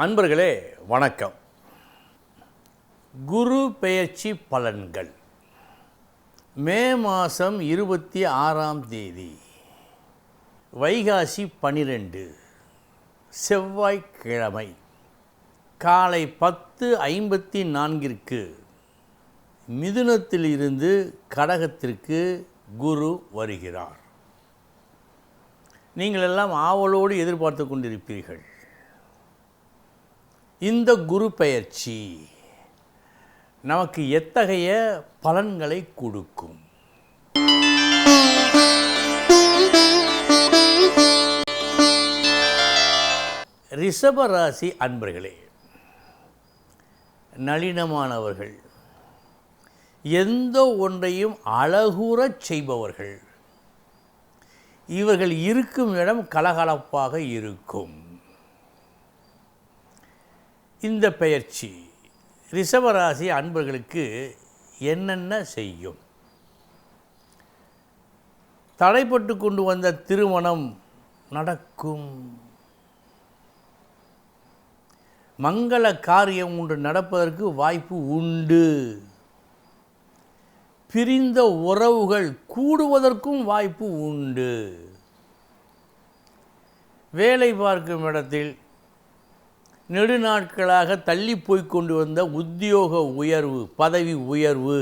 அன்பர்களே வணக்கம். குரு பெயர்ச்சி பலன்கள் மே மாதம் 26ஆம் தேதி வைகாசி 12 செவ்வாய்க்கிழமை காலை 10:54 மிதுனத்தில் இருந்து கடகத்திற்கு குரு வருகிறார். நீங்கள் எல்லாம் ஆவலோடு எதிர்பார்த்து கொண்டிருப்பீர்கள். இந்த குரு பெயர்ச்சி நமக்கு எத்தகைய பலன்களை கொடுக்கும்? ரிஷப ராசி அன்பர்களே, நளினமானவர்கள், எந்த ஒன்றையும் அழகுறச் செய்பவர்கள். இவர்கள் இருக்கும் இடம் கலகலப்பாக இருக்கும். இந்த பெயர்ச்சி ரிஷபராசி அன்பர்களுக்கு என்னென்ன செய்யும்? தடைப்பட்டு கொண்டு வந்த திருமணம் நடக்கும். மங்கள காரியம் ஒன்று நடப்பதற்கு வாய்ப்பு உண்டு. பிரிந்த உறவுகள் கூடுவதற்கும் வாய்ப்பு உண்டு. வேலை பார்க்கும் இடத்தில் நெடுநாட்களாக தள்ளி போய்கொண்டு வந்த உத்தியோக உயர்வு, பதவி உயர்வு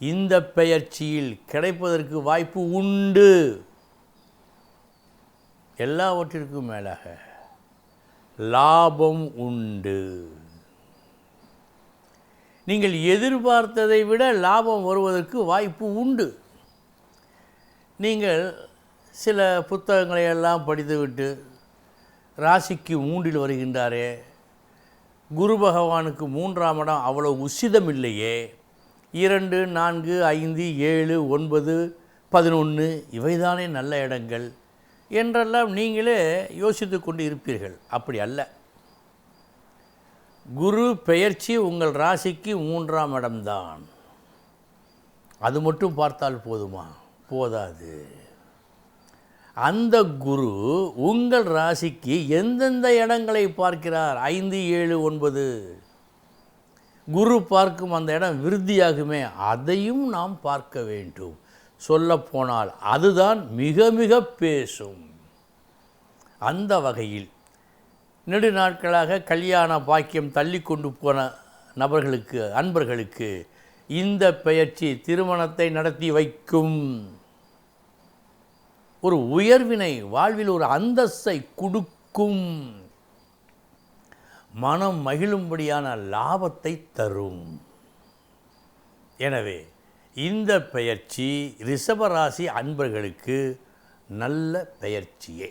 இந்த பெயர்ச்சியில் கிடைப்பதற்கு வாய்ப்பு உண்டு. எல்லாவற்றிற்கும் மேலாக லாபம் உண்டு. நீங்கள் எதிர்பார்த்ததை விட லாபம் வருவதற்கு வாய்ப்பு உண்டு. நீங்கள் சில புத்தகங்களை எல்லாம் படித்துவிட்டு ராசிக்கு 3 வருகின்றாரே, குரு பகவானுக்கு 3ஆம் இடம் அவ்வளவு உசிதம் இல்லையே, 2, 4, 5, 7, 9, 11 இவைதானே நல்ல இடங்கள் என்றெல்லாம் நீங்களே யோசித்து கொண்டு இருப்பீர்கள். அப்படி அல்ல. குரு பெயர்ச்சி உங்கள் ராசிக்கு 3ஆம் இடம்தான். அது மட்டும் பார்த்தால் போதுமா? போதாது. அந்த குரு உங்கள் ராசிக்கு எந்தெந்த இடங்களை பார்க்கிறார்? 5, 7, 9 குரு பார்க்கும் அந்த இடம் விருத்தியாகுமே, அதையும் நாம் பார்க்க வேண்டும். சொல்லப்போனால் அதுதான் மிக மிக பேசும். அந்த வகையில் நெடுநாட்களாக கல்யாண பாக்கியம் தள்ளி கொண்டு போன நபர்களுக்கு, அன்பர்களுக்கு இந்த பெயர்ச்சி திருமணத்தை நடத்தி வைக்கும். ஒரு உயர்வினை, வாழ்வில் ஒரு அந்தஸ்தை கொடுக்கும். மனம் மகிழும்படியான லாபத்தை தரும். எனவே இந்த பெயர்ச்சி ரிஷபராசி அன்பர்களுக்கு நல்ல பெயர்ச்சியே.